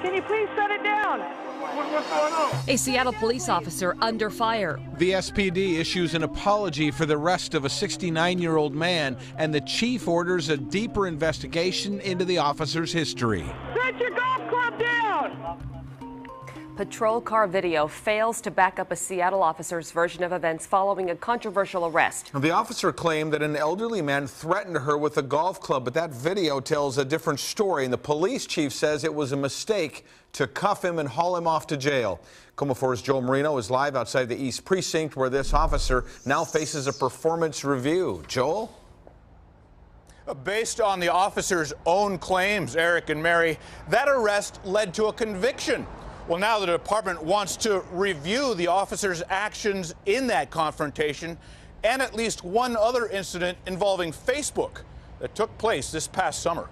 Can you please set it down? What's going on? A Seattle police officer under fire. The SPD issues an apology for the arrest of a 69-year-old man, and the chief orders a deeper investigation into the officer's history. Set your golf club down! Patrol car video fails to back up a Seattle officer's version of events following a controversial arrest. The officer claimed that an elderly man threatened her with a golf club, but that video tells a different story, and the police chief says it was a mistake to cuff him and haul him off to jail. KOMO 4's Joel Marino is live outside the East Precinct, where this officer now faces a performance review. Joel? Based on the officer's own claims, Eric and Mary, that arrest led to a conviction. Well, now the department wants to review the officer's actions in that confrontation and at least one other incident involving Facebook that took place this past summer.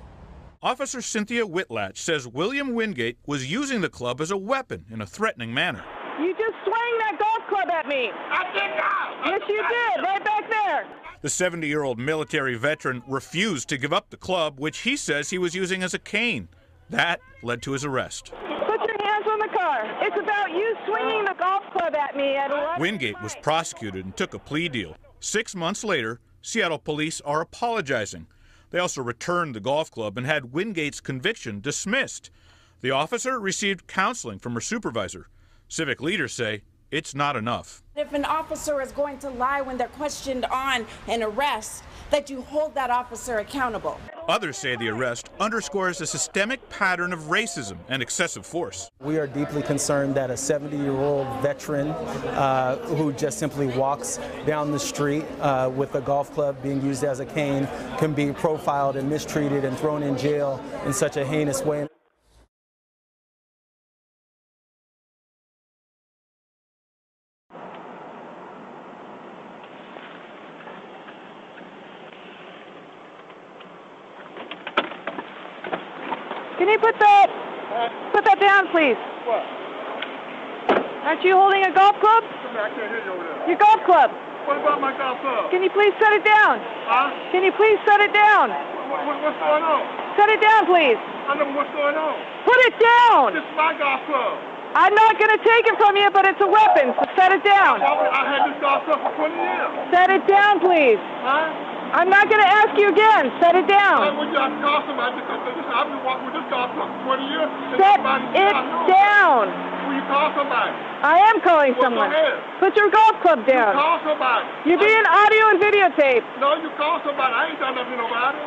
Officer Cynthia Whitlatch says William Wingate was using the club as a weapon in a threatening manner. You just swung that golf club at me. I did not. Yes, you did. Right back there. The 70-year-old military veteran refused to give up the club, which he says he was using as a cane. That led to his arrest. Put your hands on the car. It's about you swinging the golf club at me at 11. Wingate was prosecuted and took a plea deal. 6 months later, Seattle police are apologizing. They also returned the golf club and had Wingate's conviction dismissed. The officer received counseling from her supervisor. Civic leaders say it's not enough. If an officer is going to lie when they're questioned on an arrest, that you hold that officer accountable. Others say the arrest underscores a systemic pattern of racism and excessive force. We are deeply concerned that a 70-year-old veteran who just simply walks down the street with a golf club being used as a cane can be profiled and mistreated and thrown in jail in such a heinous way. Can you put that down, please? What? Aren't you holding a golf club? I can't hear you over there. Your golf club. What about my golf club? Can you please set it down? Huh? Can you please set it down? What's going on? Set it down, please. I know what's going on. Put it down. This is my golf club. I'm not going to take it from you, but it's a weapon, so set it down. I had this golf club for 20 years. Set it down, please. Huh? I'm not going to ask you again. Set it down. When you have to call somebody, I've been walking with this golf club for 20 years. Set it down. Will you call somebody? I am calling someone. Go ahead. Put your golf club down. Call somebody. You're being audio and videotaped. No, you call somebody. I ain't done nothing to nobody.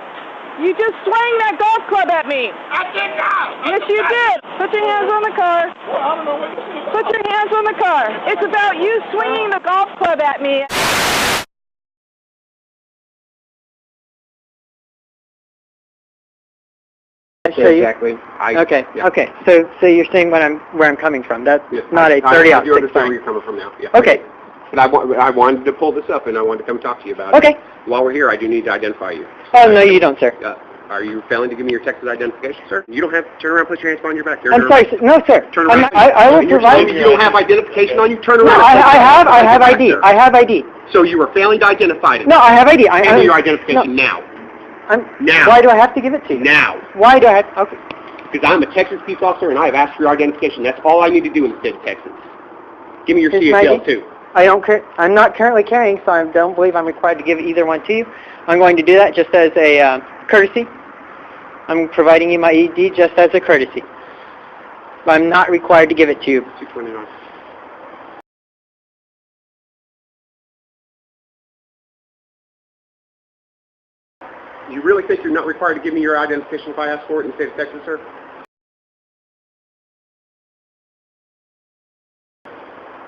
You just swung that golf club at me. I did not. Yes, you did. Put your hands on the car. Well, I don't know what this is. Put your hands on the car. It's about you swinging the golf club at me. Exactly. Okay. So you're saying where I'm coming from. That's not a 30 out. You understand where you're coming from now. Yeah. Okay. But I wanted to pull this up, and I wanted to come talk to you about it. Okay. While we're here, I do need to identify you. Oh, no, you don't, sir. Are you failing to give me your Texas identification, sir? You don't have to turn around, put your hands behind your back. I'm sorry, sir. No, sir. Turn around. I will provide you. You don't have identification on you. Turn around. No, I have ID. I have ID. So you are failing to identify it. No, I have ID. Give me your identification now. Now. Why do I have to give it to you? Now. Why do I have? Okay. Because I'm a Texas peace officer, and I have asked for your identification. That's all I need to do in the state of Texas. Give me your CHL, too. I'm not currently carrying, so I don't believe I'm required to give either one to you. I'm going to do that just as a courtesy. I'm providing you my ID just as a courtesy. I'm not required to give it to you. 229. You really think you're not required to give me your identification if I ask for it in the state of Texas, sir?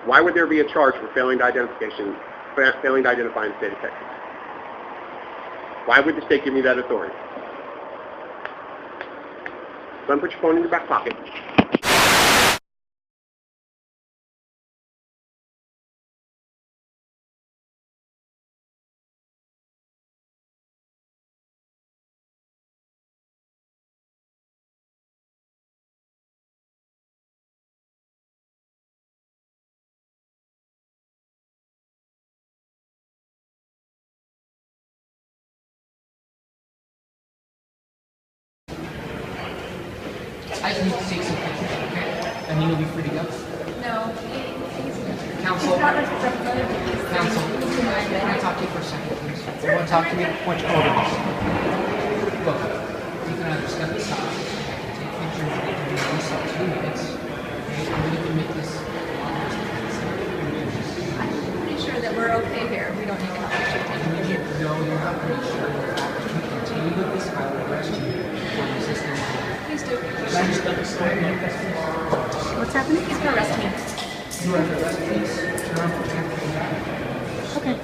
Why would there be a charge for failing to identify in the state of Texas? Why would the state give me that authority? Go ahead and put your phone in your back pocket. I just need to take some pictures, okay? And then you'll be free to go. No. Counsel. Counsel. Can I talk to you for a second, please? You want to talk to me? I want you over this. Look, you can either step aside, take pictures, you can do this in 2 minutes, okay? Or you can make this. I'm pretty sure that we're okay here. We don't need to have pictures. No, you're not pretty sure. If you continue with this, I will arrest you for resisting. Please do. Can I just step aside? What's happening? He's going to arrest me. You are the arrest, please. Turn on. Okay.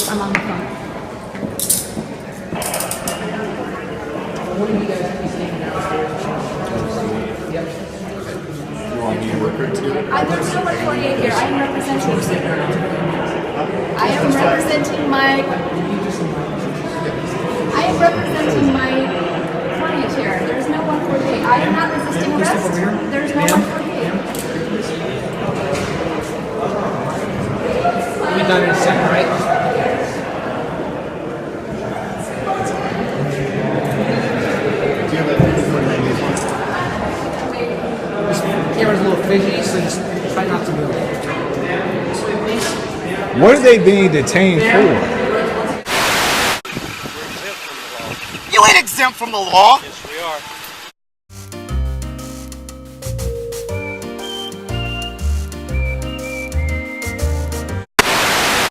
I'm on the phone. What do you guys be thinking downstairs? Yep. You want me to work her too? There's no 148 here. I am representing my client here. There's no 148. I am not resisting arrest. There's no 148. We'll be done in a second, right? This camera's a little fidgety, so just try not to move. What are they being detained for? You ain't exempt from the law. Yes, we are.